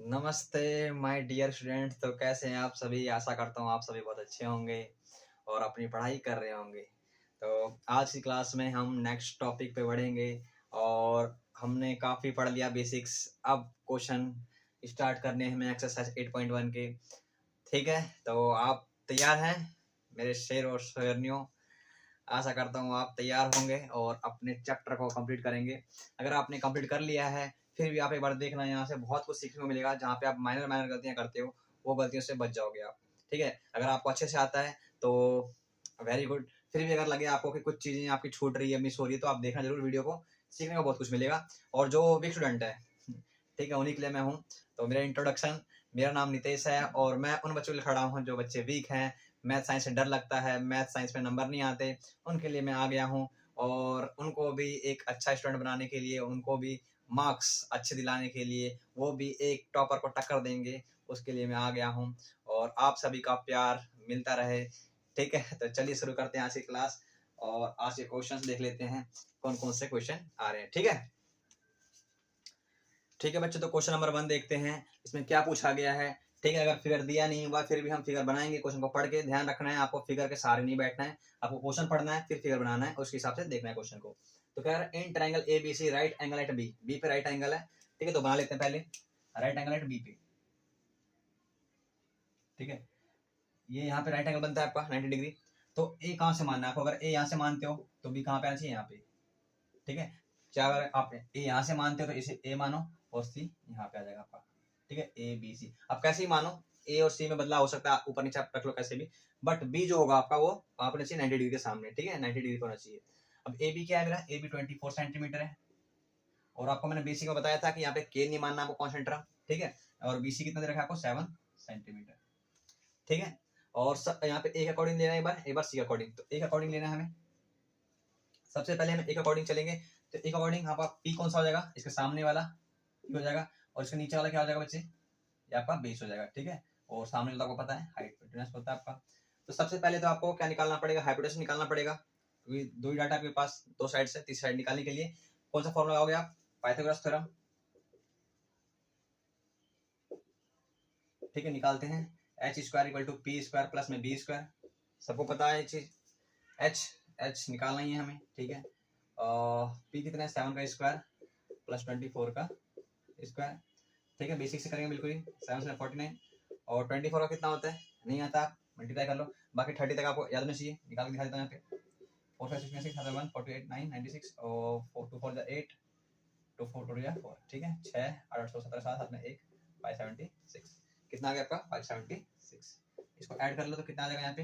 नमस्ते my dear student. तो कैसे हैं आप सभी? आशा करता हूँ आप सभी बहुत अच्छे होंगे और अपनी पढ़ाई कर रहे होंगे। तो आज की क्लास में हम नेक्स्ट टॉपिक पे बढ़ेंगे और हमने काफ़ी पढ़ लिया बेसिक्स। अब क्वेश्चन स्टार्ट करने हैं हमें एक्सरसाइज 8.1 के। ठीक है, तो आप तैयार हैं मेरे शेर और शेरनियों? आशा करता हूँ आप तैयार होंगे और अपने चैप्टर को कंप्लीट करेंगे। अगर आपने कंप्लीट कर लिया है फिर भी आप एक बार देखना, यहाँ से बहुत कुछ सीखने को मिलेगा। जहाँ पे आप माइनर माइनर गलतियाँ करते हो वो गलतियों से बच जाओगे आप। ठीक है, अगर आपको अच्छे से आता है तो वेरी गुड। फिर भी अगर लगे आपको कि कुछ चीज़ें आपकी छूट रही है, मिस हो रही है, तो आप देखना जरूर वीडियो को, सीखने को बहुत कुछ मिलेगा। और जो वीक स्टूडेंट है, ठीक है, उन्हीं के लिए मैं हूँ। तो मेरा इंट्रोडक्शन, मेरा नाम नितेश है और मैं उन बच्चों के लिए खड़ा हूँ जो बच्चे वीक हैं, मैथ साइंस से डर लगता है, मैथ साइंस में नंबर नहीं आते, उनके लिए मैं आ गया हूँ। और उनको भी एक अच्छा स्टूडेंट बनाने के लिए, उनको भी मार्क्स अच्छे दिलाने के लिए, वो भी एक टॉपर को टक्कर देंगे, उसके लिए मैं आ गया हूँ। और आप सभी का प्यार मिलता रहे। ठीक है, तो चलिए शुरू करते हैं आज की क्लास और आज के क्वेश्चन देख लेते हैं कौन कौन से क्वेश्चन आ रहे हैं। ठीक है, ठीक है बच्चों, तो क्वेश्चन नंबर 1 देखते हैं इसमें क्या पूछा गया है। ठीक है, अगर फिगर दिया नहीं हुआ फिर भी हम फिगर बनाएंगे। क्वेश्चन को पढ़ के ध्यान रखना है, आपको फिगर के सहारे नहीं बैठना है, आपको क्वेश्चन पढ़ना है फिर फिगर बनाना है, उसके हिसाब से देखना है क्वेश्चन को। तो कह रहा है in triangle A B C right angle at B. B पे राइट एंगल है, ठीक है, तो बना लेते हैं पहले राइट एंगल एट बी पे। ठीक है, ये यहाँ पे राइट एंगल बनता है आपका 90 डिग्री। तो ए कहाँ से मानना है आपको? अगर ए यहाँ से मानते हो तो बी कहाँ पे आना चाहिए? यहाँ पे। ठीक है, क्या अगर आप ए यहाँ से मानते हो तो इसे ए मानो और सी यहाँ पे आ जाएगा आपका। ठीक है, ए बी सी, आप कैसे ही मानो, ए और सी में बदलाव हो सकता है, ऊपर नीचे आप रख लो कैसे भी, बट बी जो होगा आपका वो वहां पर चाहिए 90 डिग्री के सामने। ठीक है, 90 डिग्री होना चाहिए। अब ए बी क्या है मेरा? ए बी 24 सेंटीमीटर है और आपको मैंने बीसी को बताया था कि यहाँ पे के नहीं मानना आपको कॉन्सेंट्रा। ठीक है, और बीसी कितना दे रखा है आपको? 7 सेंटीमीटर। ठीक है, और यहाँ पे ए के अकॉर्डिंग लेना है, एक बार सी के अकॉर्डिंग। तो ए के अकॉर्डिंग लेना है हमें। सबसे पहले हम एक अकॉर्डिंग चलेंगे, तो एक अकॉर्डिंग आपका पी कौन सा हो जाएगा? इसके सामने वाला पी हो जाएगा और इसके नीचे वाला क्या हो जाएगा बच्चे? ये आपका बेस हो जाएगा। ठीक है, और सामने वाला आपको पता है हाइपोटेनस होता है आपका। तो सबसे पहले तो आपको क्या निकालना पड़ेगा? हाइपोटेनस निकालना पड़ेगा, क्योंकि दो ही डाटा आपके पास, दो साइड से, तीसरी साइड निकालने के लिए कौन सा फॉर्मूला लगाओगे आप? Pythagoras theorem. ठीक है, निकालते हैं H square equal to P square plus में बी स्क्वायर। सबको पता है ये चीज, एच एच निकालना ही है हमें। ठीक है, पी कितना है? 7 का स्क्वायर प्लस 24 का स्क्वायर। ठीक है, बेसिक से करेंगे बिल्कुल ही। 7 से 49 और 24 का कितना होता है? नहीं आता, मल्टीप्लाई कर लो। बाकी 30 तक आपको याद होना चाहिए, निकाल के दिखा देता हूँ यहाँ पे। 4 5 6 6 7 1 48 9 96 और 4 2 4 8 2 4 2 4। ठीक है, 6 8 8 17 7 7 में 1 576। कितना आ गया आपका? 576। इसको ऐड कर लो तो कितना आ जाएगा यहाँ पे?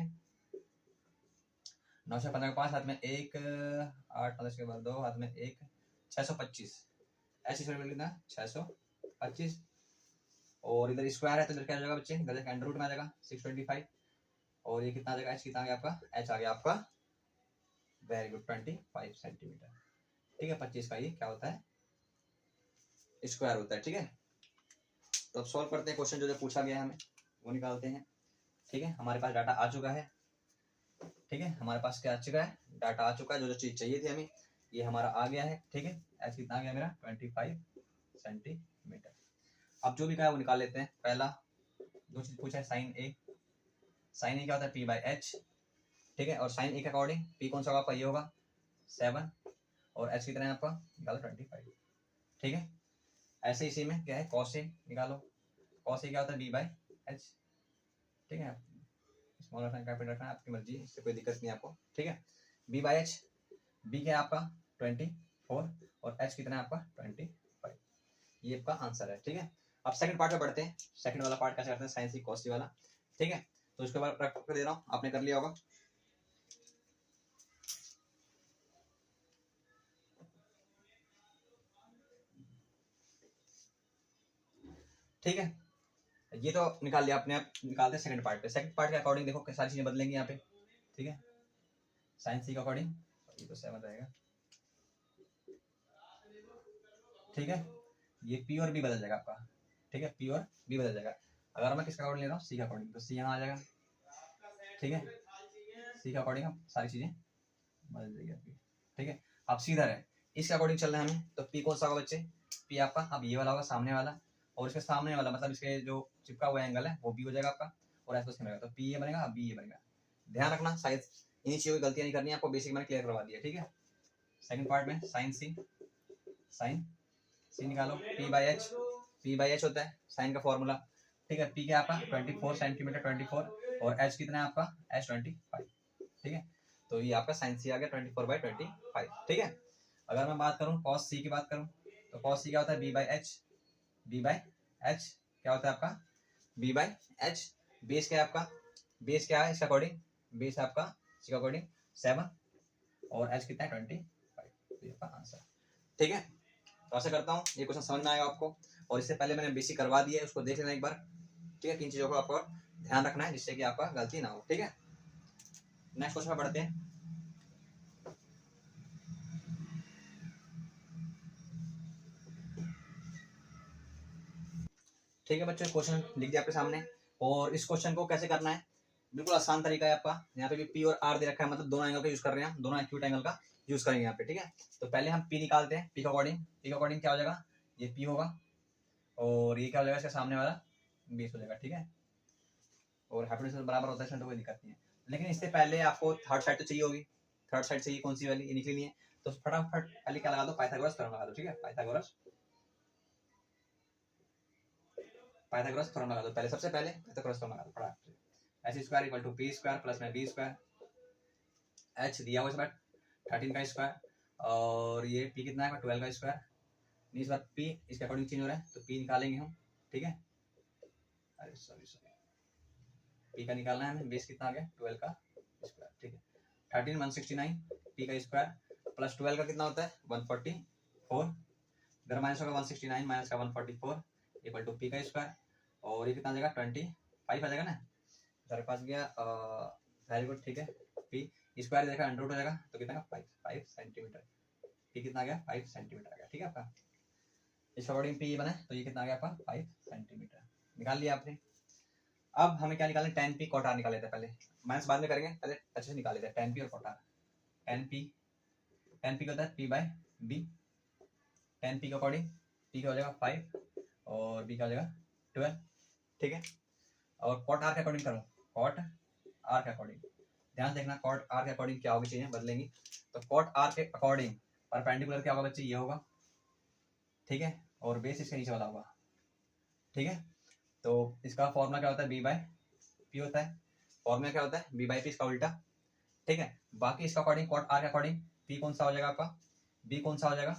9 से 15 5 हाथ में 1 8 15 के बाद 2 हाथ में 1 625। ऐसी छोटी कितना? 625। और इधर स्क्वायर है तो इधर क्या आ जाएगा बच्चे? इधर अंडर रूट में आ जाएगा 625। और ये कितना आ जाएगा? एच कितना आ गया आपका? एच आ गया आपका वेरी गुड 25 सेंटीमीटर। ठीक है, 25 का ये क्या होता है? स्क्वायर होता है। ठीक है, तो अब सॉल्व करते हैं क्वेश्चन जो पूछा गया है हमें, वो निकालते हैं। ठीक है, हमारे पास डाटा आ चुका है। ठीक है, हमारे पास क्या आ चुका है? डाटा आ चुका है, जो जो चीज चाहिए थी हमें ये हमारा आ गया है। ठीक है, एच कितना आ गया मेरा? 25 सेंटीमीटर। अब जो भी कहा है वो निकाल लेते हैं। पहला दो चीज पूछा है, साइन ए। साइन ए क्या होता है? P by H. ठीक है, और साइन ए के अकॉर्डिंग पी कौन सा होगा आपका? ये होगा 7 और एच कितना है आपका? निकालो 25। ठीक है, ऐसे इसी में क्या है? कॉस ए निकालो। कॉस ए क्या होता है? B by H. ठीक है, स्मॉल रखना कैपिटल रखना आपकी मर्जी, इससे कोई दिक्कत नहीं आपको। ठीक है, बी बाई एच। बी क्या है आपका? 24 और एच कितना है आपका? 25। ये आपका आंसर है। ठीक है, अब सेकंड पार्ट में बढ़ते हैं। सेकंड वाला पार्ट कैसे करते हैं? साइन सी कॉस सी वाला। ठीक है, तो इसके बाद रख कर दे रहा हूँ, आपने कर लिया होगा। ठीक है, ये तो निकाल लिया आपने। आप निकालते हैं सेकंड पार्ट पे। सेकंड पार्ट के अकॉर्डिंग देखो सारी चीजें बदलेंगी यहाँ पे। ठीक है, साइन सी के अकॉर्डिंग ये तो 7 रहेगा। ठीक है, ये पी और बी बदल जाएगा आपका। ठीक है, पी और बी बदल जाएगा। अगर मैं किसका अकॉर्डिंग ले रहा हूँ? सी का अकॉर्डिंग, तो सी यहाँ आ जाएगा। ठीक है, सी का अकॉर्डिंग आप सारी चीजें बदल जाएगी आपकी। ठीक है, अब सीधा है इसके अकॉर्डिंग चलना है हमें, तो पी कौन सा होगा बच्चे? पी आपका अब ये वाला होगा, सामने वाला। और इसके सामने वाला मतलब इसके जो चिपका हुआ एंगल है वो बी हो जाएगा आपका, और ऐसा सेम रहेगा, तो पी ये बनेगा, बी ये बनेगा। ध्यान रखना शायद इन्हीं चीजों की गलतियां नहीं करनी है आपको, बेसिक मैंने क्लियर करवा दिया, ठीक है। सेकंड पार्ट में साइन सी निकालो, पी बाई एच होता है साइन का फॉर्मूला, ठीक है। पी क्या आपका 24 सेंटीमीटर 24, और एच कितना है आपका, एच 25, ठीक है। तो ये आपका साइन सी आ गया 24/25, ठीक है। अगर मैं बात करूं कॉस सी की बात करूं, तो कॉस सी क्या होता है, बी बाई एच क्या होता है आपका, बी बाई एच। बेस क्या है आपका, बेस क्या है इसका अकॉर्डिंग, बेस है आपका इसके अकॉर्डिंग 7, और एच कितना है 25, ये आपका आंसर, ठीक है। तो ऐसा करता हूँ ये क्वेश्चन समझ में आएगा आपको, और इससे पहले मैंने बेसिक करवा दिया है, उसको देख लेना एक बार, ठीक है। 3 चीजों को आपको ध्यान रखना है जिससे कि आपका गलती ना हो, ठीक है। नेक्स्ट क्वेश्चन में बढ़ते हैं। ठीक है बच्चों, क्वेश्चन लिख दिया आपके सामने, और इस क्वेश्चन को कैसे करना है, बिल्कुल आसान तरीका है आपका। यहाँ पे भी पी और आर दे रखा है, मतलब दोनों एंगल का यूज कर रहे हैं, दोनों एक्यूट एंगल का यूज करेंगे यहाँ पे, ठीक है। तो पहले हम पी निकालते हैं, पी का अकॉर्डिंग क्या हो जाएगा, ये पी होगा, और ये क्या हो जाएगा इसके सामने वाला बेस हो जाएगा, ठीक है। और हाइपोटेन्यूज बराबर होता है, तो कोई दिक्कत नहीं है। लेकिन इससे पहले आपको थर्ड साइड तो चाहिए होगी, थर्ड साइड चाहिए, कौन सी वाली, ये निकली नहीं है, तो फटाफट पहले क्या लगा दो, पाइथागोरस थ्योरम लगा दो, ठीक है। पाइथागोरस थ्योरम लगा दो, पहले सबसे पहले पाइथागोरस थ्योरम लगा दो फटाफट। H square equal to P square plus में बी स्क्वायर, एच दिया हुआ इसमें 13 का स्क्वायर, और ये पी कितना है 12 का स्क्वायर, इस बार पी इसके अकॉर्डिंग चेंज हो रहा है, तो पी निकालेंगे हम, ठीक है। अरे सॉरी पी का निकालना है हमें, बेस कितना आ गया 12 का स्क्वायर, ठीक है। 13 169 पी का स्क्वायर प्लस 12 का कितना होता है 144, इधर माइनस होगा 169 माइनस का 144 इक्वल टू पी का स्क्वायर, और ये कितना आ जाएगा 25 आ जाएगा ना, हमारे पास गया, वेरी गुड, ठीक है। पी स्क्वायर देखा अंडर रूट हो जाएगा, तो कितना 5 सेंटीमीटर, पी कितना आ गया 5 सेंटीमीटर आ गया, ठीक है आपका। इस अकॉर्डिंग पी बना, तो ये कितना आ गया आपका 5 सेंटीमीटर निकाल लिया आपने। अब हमें क्या निकालना है, टेन पी कॉट आर निकाल लेते हैं पहले, माइनस बाद में करेंगे, पहले अच्छे से निकाल लेते हैं टेन पी और कॉट आर। टेन पी क्या होता है P by B, tan P के अकॉर्डिंग पी का हो जाएगा 5 और बी का हो जाएगा 12, ठीक है। और कॉट आर के अकॉर्डिंग करूँ, कॉट आर के अकॉर्डिंग ध्यान देखना, कॉट आर के अकॉर्डिंग क्या होगी, चीजें बदलेंगी। तो कॉट आर के अकॉर्डिंग परपेंडिकुलर क्या होगा बच्चे, ये होगा, ठीक है, और बेस इसके नीचे वाला होगा, ठीक है। तो इसका फॉर्मूला क्या होता है, बी बाई पी होता है, फॉर्मूला क्या होता है बी बाई पी, इसका उल्टा, ठीक है। बाकी इसका अकॉर्डिंग कॉट आर के अकॉर्डिंग पी कौन सा हो जाएगा आपका, बी कौन सा हो जाएगा,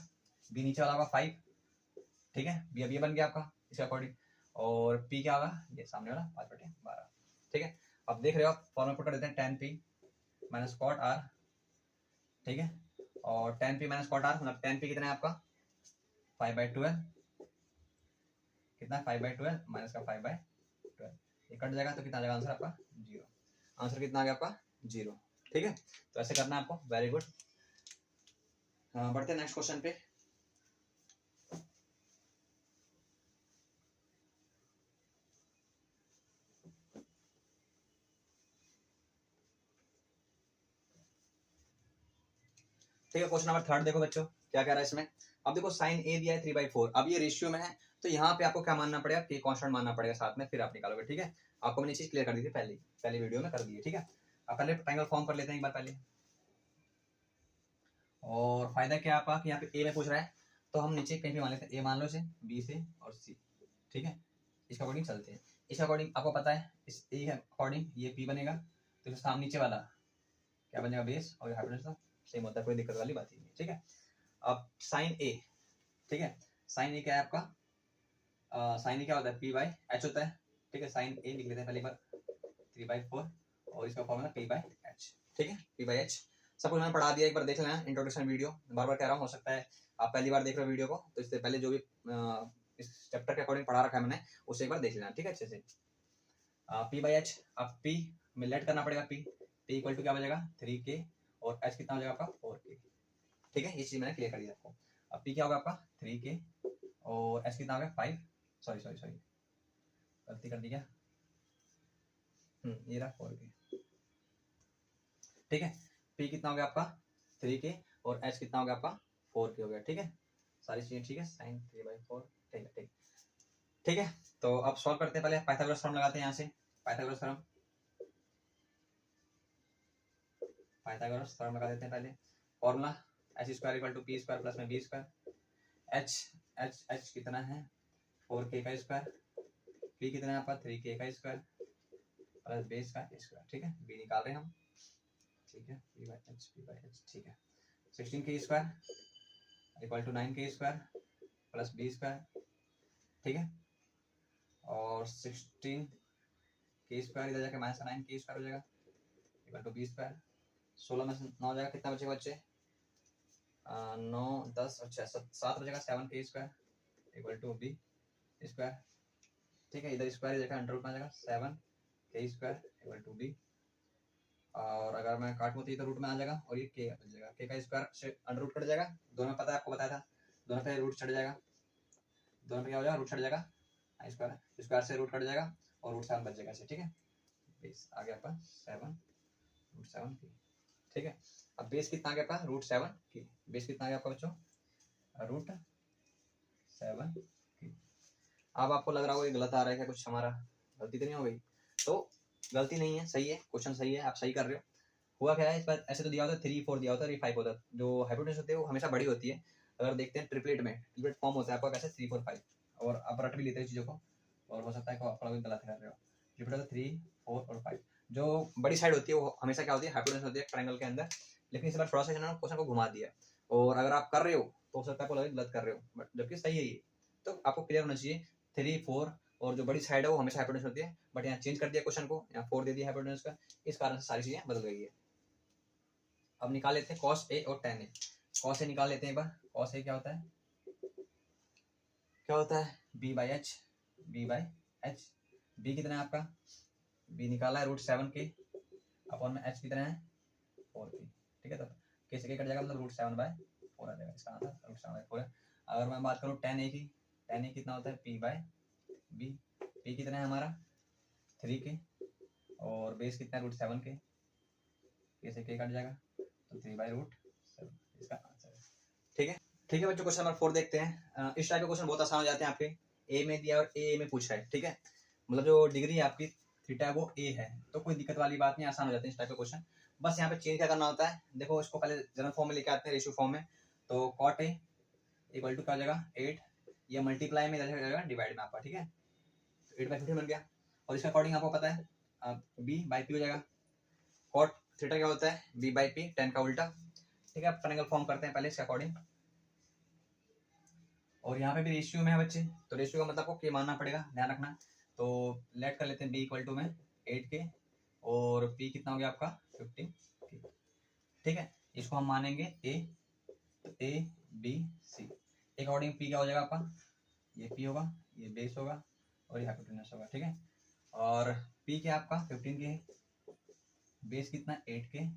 बी नीचे वाला होगा 5, ठीक है। बी अब ये बन गया आपका इसके अकॉर्डिंग, और पी क्या होगा ये सामने वाला 5/12, ठीक है। अब देख रहे हो आप, फॉर्मूला पुट कर देते हैं tan P minus cot R, ठीक है। और tan P minus cot R मतलब टेन पी कितना है आपका 5/12, कितना 5/12 माइनस का 5/12, ये कट जाएगा, तो कितना आ जाएगा आंसर आपका 0, आंसर कितना आ गया आपका 0, ठीक है। तो ऐसे करना है आपको, वेरी गुड। बढ़ते हैं नेक्स्ट क्वेश्चन पे। ठीक है, क्वेश्चन नंबर 3 देखो बच्चों क्या कह रहा है इसमें। अब देखो साइन ए दिया है 3/4, अब ये रेशियो में है, तो यहाँ पे आपको क्या मानना पड़ेगा, के कांस्टेंट मानना पड़ेगा साथ में, फिर आप निकालोगे, ठीक है। आपको मैंने चीज क्लियर कर दी थी पहली वीडियो में कर दी है, ठीक है। अब पहले ट्रायंगल फॉर्म कर लेते हैं एक बार पहले, और फायदा क्या है आपका कि यहाँ पे ए में पूछ रहा है, तो हम नीचे कहीं भी मान लेते हैं, ए मान लो इसे, बी से और सी, ठीक है। इसके अकॉर्डिंग चलते हैं, इसके अकॉर्डिंग आपको पता है इस ए के अकॉर्डिंग ये पी बनेगा, तो सामने नीचे वाला क्या बनेगा बेस, और हाइपोटेन्यूज सेम होता है, कोई दिक्कत वाली बात ही नहीं, ठीक है। अब साइन ए, ठीक है, साइन ए क्या है आपका, साइन ए क्या होता है पी बाई एच होता है, ठीक है। साइन ए लिख लेते हैं पहले एक बार 3/4, और इसका फॉर्मूला पी बाई एच, ठीक है, पी बाई एच। सब कुछ मैंने पढ़ा दिया, एक बार देख लेना इंट्रोडक्शन वीडियो, बार बार कह रहा हूँ, हो सकता है आप पहली बार देख रहे हो वीडियो को, तो इससे पहले जो भी इस चैप्टर के अकॉर्डिंग पढ़ा रखा है मैंने, उसे एक बार देख लेना, ठीक है, अच्छे से। पी बाई एच, अब पी में लेट करना पड़ेगा, पी इक्वल टू क्या बचेगा 3k, और एच कितना हो जाएगा आपका 4k, ठीक है। ये चीज मैंने क्लियर कर दी आपको। अब पी क्या होगा आपका 3k, और एच कितना हो गया 5, सॉरी गलती कर दी क्या, ये रहा 4k, ठीक है। पी कितना हो गया आपका 3k, और एच कितना हो गया आपका 4k हो गया, ठीक है। सारी चीजें ठीक है, साइन 3/4, ठीक है, ठीक है, तो अब सॉल्व करते हैं। पहले पाइथागोरस थ्योरम लगाते हैं यहाँ से। पाइथागोरस थ्योरम लगा देते हैं पहले। Formula H square equal to P square plus में B square. H H H कितना है 4k का स्क्वायर, पी कितना है आपका 3k का स्क्वायर प्लस बेस का स्क्वायर। ठीक है, बी निकाल रहे हैं हम। ठीक है, पी बाई एच। ठीक है, 16k square equal to 9k square plus B square. ठीक है, और 16k स्क्वायर इधर जाके माइनस 9k स्क्वायर हो जाएगा इक्वल टू बी स्क्वायर। 16 में से 9 हो जाएगा, कितना बचेगा बच्चे 9 10 और 6 7 बचेगा 7k square equal to B square. ठीक है, इधर स्क्वायर जगह अंडर रूट में आ जाएगा 7k square equal to B. और अगर मैं काटूँ तो इधर रूट में आ जाएगा और ये k बच जाएगा। k का स्क्वायर से अंडर रूट कट जाएगा, दोनों में पता है आपको बताया था, दोनों पे रूट छट जाएगा, दोनों पे क्या हो जाएगा रूट छट जाएगा, स्क्वायर स्क्वायर से रूट कट जाएगा और रूट 7 बच जाएगा ऐसे। ठीक है, बेस आ गया आपका 7 रूट 7 की। ठीक है, अब बेस कितना आ गया आपका रूट 7 की। बेस कितना आ गया आपका बच्चों रूट 7 की। अब आपको लग रहा होगा गलत आ रहा है क्या, कुछ हमारा गलती तो नहीं हो गई? तो गलती नहीं है, सही है, क्वेश्चन सही है, आप सही कर रहे हो। हुआ क्या है इस बार, ऐसे तो दिया होता है 3 4 दिया होता है और 5 होता है। जो हाइपोटेन्यूज होती है वो हमेशा बड़ी होती है। अगर देखते हैं ट्रिपलेट में, ट्रिपलेट फॉर्म होता है आपका कैसे 3 4 5, और आप रट भी लेते हैं चीज़ों को, और हो सकता है कि आप गलत कर रहे हो। ट्रिपलेट होता है 3 4 और 5। जो बड़ी साइड होती है वो हमेशा क्या होती है हाइपोटेन्यूज होती है ट्रायंगल के अंदर। लेकिन इस बार थोड़ा सा क्वेश्चन को घुमा दिया, और अगर आप कर रहे हो तो हो सकता है आपको लगे गलत कर रहे हो, बट जबकि सही है ये। तो आपको क्लियर होना चाहिए 3 4 और जो बड़ी साइड है वो हमेशा हाइपोटेन्यूज होती है, बट यहाँ चेंज कर दिया क्वेश्चन को, यहाँ 4 दे दिया हाइपोटेन्यूज का, इस कारण से सारी चीजें बदल गई है। अब निकाल लेते हैं cos a और tan a। cos a निकाल लेते हैं एक बार। cos a क्या होता है b बाई एच, b कितना है आपका, b निकाला है रूट 7k अपॉन में h कितना है 4k। ठीक है, तो k से k कट जाएगा, मतलब रूट 7 बाय 4 आ जाएगा, इसका आंसर रूट 7 बाय 4 है। अगर मैं बात करूँ tan a की, tan a कितना होता है p बाय b। p कितना है हमारा 3k और बेस कितना है रूट 7k, k से k कट जाएगा तो 3 बाई रूट 7, इसका आंसर है। ठीक है बच्चों, क्वेश्चन नंबर 4 देखते हैं। इस टाइप के क्वेश्चन बहुत आसान हो जाते हैं आपके। ए में दिया और ए में पूछ रहा है। ठीक है, मतलब जो डिग्री है आपकी थीटा वो ए है, तो कोई दिक्कत वाली बात नहीं, आसान हो जाते हैं इस टाइप के क्वेश्चन। बस यहाँ पे चेंज क्या करना होता है, देखो इसको पहले जनरल फॉर्म में लेके आते हैं, रेशियो फॉर्म में। तो कॉट ए इक्वल टू क्या हो जाएगा 8, ये मल्टीप्लाई में जाएगा डिवाइड में आपका। ठीक है, 8/15 बन गया, और इसके अकॉर्डिंग आपको पता है बी बाई पी हो जाएगा। कॉट थीटा क्या होता है बी बाई पी, टेन का उल्टा। ठीक है, ट्रायंगल फॉर्म करते हैं पहले इसके अकॉर्डिंग, और यहाँ पे भी रेशियो में है बच्चे, तो रेशियो का मतलब को के मानना पड़ेगा, ध्यान रखना। तो लेट कर लेते हैं बी इक्वल टू में 8k और पी कितना हो गया आपका 15k। ठीक है, इसको हम मानेंगे A B C. According P क्या हो जाएगा आपका, ये पी होगा, ये बेस होगा और ये हाइपोटेन्यूज होगा। ठीक है, और पी क्या आपका 15k है, बेस कितना 8k,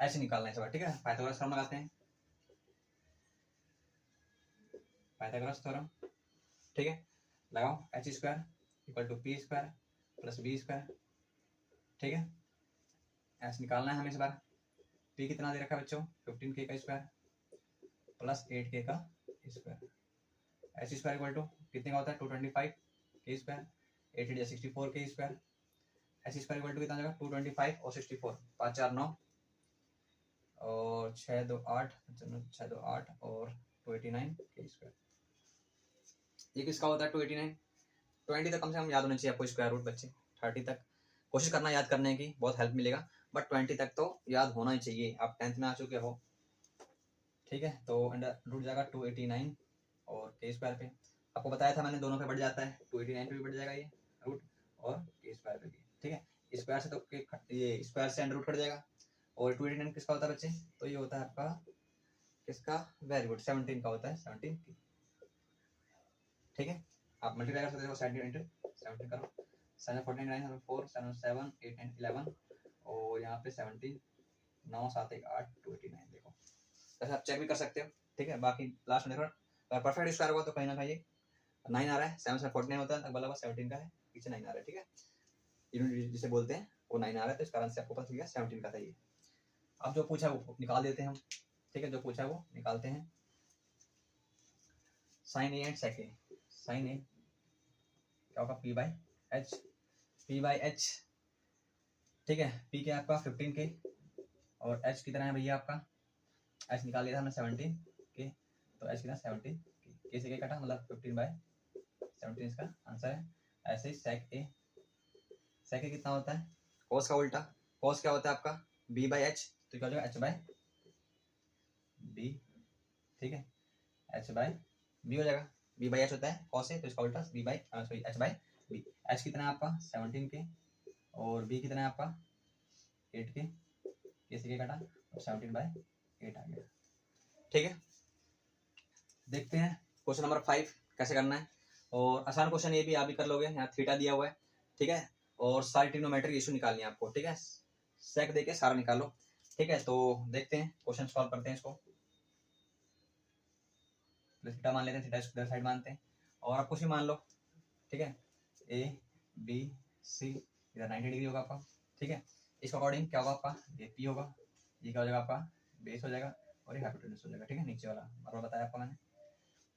ऐसे निकालना है सब। ठीक है, पाइथागोरस थ्योरम लगाते हैं, पाइथागोरस थ्योरम। ठीक है, लगाओ H square equal to P square plus B square. ठीक है, ऐसे निकालना है हमें इस बार। पी कितना दे रखा है बच्चों 15k का स्क्वायर प्लस 8k का square. H square equal to कितने का होता है 225k स्क्वायर, 8 या 64k square. H square equal to कितना जाएगा 225 और 64, 5 4 9 और 6 2 8, 6 2 8 और 289k स्क्वायर। ये किसका होता है 289? 20 तक कम से कम याद होना चाहिए आपको स्क्वायर रूट बच्चे। 30 तक कोशिश करना याद करने की, बहुत हेल्प मिलेगा, बट 20 तक तो याद होना ही चाहिए। आप 10th में आ चुके हो। ठीक है, तो अंडर रूट जाएगा 289 और के स्क्वायर पे, आपको बताया था मैंने, दोनों पे बढ़ जाता है, 289 पे भी बढ़ जाएगा ये रूट और के स्क्वायर पे भी। ठीक है, स्क्वायर से तो ये स्क्वायर से अंडर रूट कट जाएगा। और 289 किसका होता है बच्चे, तो ये होता है आपका किसका, वेरी गुड 17 का होता है, 17 की। ठीक है, आप मल्टीप्लाई कर सकते हो 17 इंटू 17 करो, 7 49 4 7 7 8 9 11 और यहाँ पे 17 9 7 1 8 289। देखो वैसे आप चेक भी कर सकते हो। ठीक है, बाकी लास्ट में देखो अगर परफेक्ट स्क्वायर हुआ तो कहीं ना कहीं 9 आ रहा है, 7 से 49 होता है, अगला 17 का है, पीछे 9 आ रहा है। ठीक है, यूनिट जिसे बोलते हैं वो 9 आ रहा है, तो इस कारण से आपको पता चल गया 17 का था ये। अब जो पूछा वो निकाल देते हैं हम। ठीक है, जो पूछा वो निकालते हैं। Sine A and sec A, sine A क्या होगा P by H, P by H, ठीक है। पी क्या आपका 15 के और एच कितना है भैया आपका, एच निकाल लिया था हमने 17 के, तो एच कितना 17 के से के कटा मतलब 15/17 इसका आंसर है। ऐसे ही सेक ए, सेक ए कितना होता है कोस का उल्टा, कोस क्या होता है आपका बी बाई एच, तो क्या हो जाएगा एच बाई बी, ठीक है, एच बाई बी हो जाएगा, बी बाई एच होता है कॉस है तो इसका उल्टा B by sorry H by B. H कितना है आपका 17 के और बी कितना है आपका 8 के, कैसे के काटा तो 17/8 आ गया, ठीक है। देखते हैं क्वेश्चन नंबर 5 कैसे करना है, और आसान क्वेश्चन ये भी आप भी कर लोगे, यहाँ थीटा दिया हुआ है, ठीक है, और सारी ट्रिग्नोमेट्रिक इशू निकालनी है आपको, ठीक है, सेक देके सारा निकालो, ठीक है। तो देखते हैं क्वेश्चन सॉल्व करते हैं इसको, थीटा मान लेते हैं, थीटा इधर साइड मानते हैं और आप कुछ भी मान लो, ठीक है, ए बी सी इधर 90 डिग्री होगा आपका, ठीक है। इसके अकॉर्डिंग क्या होगा आपका ये पी होगा, ये क्या हो जाएगा आपका बेस हो जाएगा और ये हाइपोटेन्यूज हो जाएगा, ठीक है, नीचे वाला बराबर बताया आपको मैंने,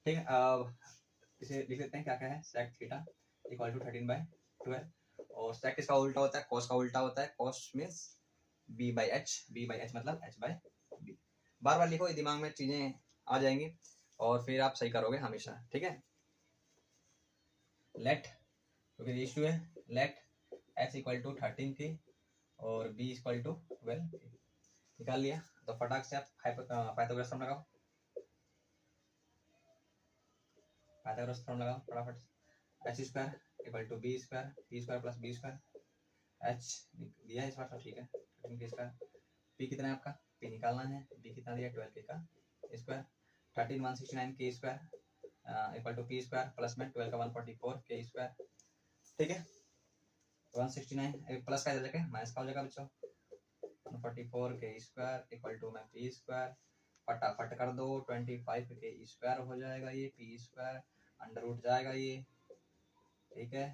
ठीक है। अब इसे लिख लेते हैं क्या क्या है, सेक थीटा इक्वल टू 13/12 और सेक इसका उल्टा होता है कॉस का उल्टा होता है, cos means B by H मतलब एच बाई बी। बार बार लिखो, ये दिमाग में चीजें आ जाएंगी और फिर आप सही करोगे हमेशा, ठीक है। लेट क्योंकि रेशियो है, लेट एच इक्वल टू 13 के और बी इक्वल टू 12 के निकाल लिया, तो फटाक से आप पाइथागोरस थ्योरम लगाओ, पाइथागोरस थ्योरम लगाओ फटाफट, H square equal to B square, T square plus B square, H दिया है इस बार तो ठीक है 13 के स्क्वायर, पी कितना है आपका पी निकालना है, बी कितना दिया 12 के का स्क्वायर, 13 169 के square equal to P square plus में 12 का 144 के स्क्वायर, ठीक है। 169 प्लस का इधर जाके माइनस का हो जाएगा बच्चों, 144 के स्क्वायर इक्वल टू में पी स्क्वायर, फटाफट कर दो 25 के स्क्वायर हो जाएगा, ये पी स्क्वायर अंडर रूट जाएगा ये, ठीक है।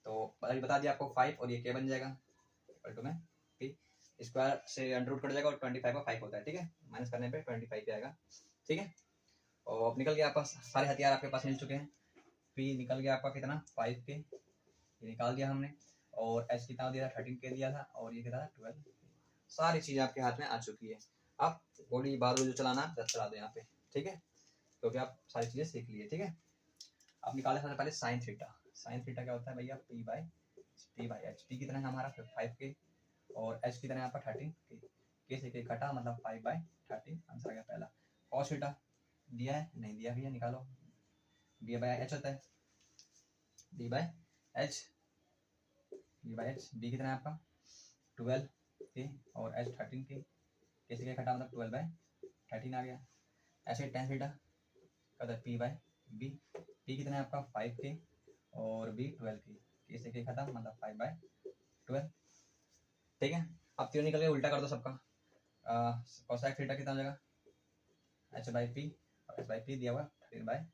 तो बता दिया आपको 5 और ये क्या बन जाएगा इक्वल टू में पी स्क्वायर से अंडर रूट कट जाएगा और 25 का 5 होता है, ठीक है, माइनस करने पे 25 आएगा, ठीक है। और अब निकल गया आपका सारे हथियार आपके पास मिल चुके हैं, पी निकल गया आपका कितना 5 के, ये निकाल दिया हमने, और एच कितना दिया था 13 के दिया था और ये कितना था 12, सारी चीजें आपके हाथ में आ चुकी है। आप गोली बारूद जो चलाना जब चला दो यहाँ पे, ठीक है, क्योंकि आप सारी चीजें सीख लिए, ठीक है। आप निकाले सबसे पहले साइन थीटा, साइन थीटा क्या होता है भैया पी बाई एच, पी कितना है हमारा 5 के और एच कितना है आपका 13 के से के कटा मतलब 5/13 आंसर आ गया पहला। कॉस थीटा दिया है नहीं दिया भैया निकालो, बी बाई एच होता है, बी बाई एच, बी कितना है आपका 12 के और एच 13 के, कैसे के घटा मतलब 12/13 आ गया। ऐसे टेन थीटा कहता है पी बाई बी, पी कितना है आपका 5 के और बी 12 के, कैसे के खत्म मतलब 5/12, ठीक है। अब तीनों निकल के उल्टा कर दो सबका, कोसाइक थीटा कितना हो जाएगा एच बाई पी और एच बाई पी दिया हुआ 13/5,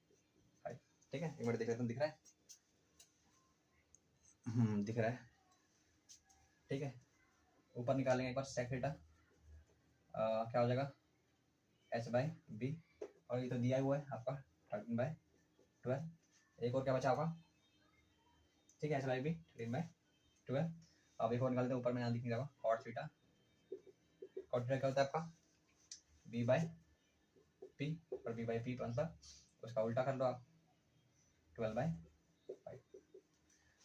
ठीक है। एक मिनट देख लेते हैं दिख रहा है, दिख रहा है, ठीक है। ऊपर निकालेंगे एक बार सेक थीटा क्या हो जाएगा एच बाई बी और ये तो दिया हुआ है आपका 13/12, एक और क्या बचा होगा, ठीक है एच बाई बी 13/12। अब एक और निकालते हैं, ऊपर में यहाँ दिख नहीं रहा कॉट थीटा, कॉट थीटा क्या होता है आपका बी बाई पी और बी बाई पी मतलब उसका उल्टा कर लो आप 12/5।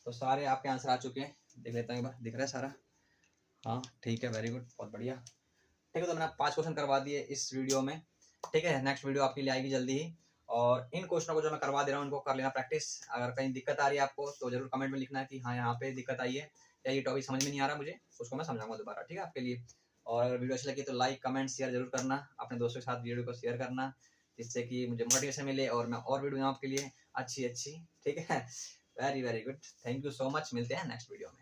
तो सारे आपके आंसर आ चुके हैं, देख लेते हैं एक बार दिख रहा है सारा, हाँ ठीक है वेरी गुड बहुत बढ़िया, ठीक है। तो मैंने 5 क्वेश्चन करवा दिए इस वीडियो में, ठीक है। नेक्स्ट वीडियो आपके लिए आएगी जल्दी ही, और इन क्वेश्चनों को जो मैं करवा दे रहा हूँ इनको कर लेना प्रैक्टिस, अगर कहीं दिक्कत आ रही है आपको तो जरूर कमेंट में लिखना है कि हाँ यहाँ पे दिक्कत आई है या ये टॉपिक समझ में नहीं आ रहा मुझे, उसको मैं समझाऊंगा दोबारा, ठीक है आपके लिए। और अगर वीडियो अच्छी लगी तो लाइक कमेंट शेयर जरूर करना, अपने दोस्तों के साथ वीडियो को शेयर करना, जिससे कि मुझे मोटिवेशन मिले और मैं और वीडियो आपके लिए अच्छी, ठीक है। Very good, thank you so much, मिलते हैं नेक्स्ट वीडियो में।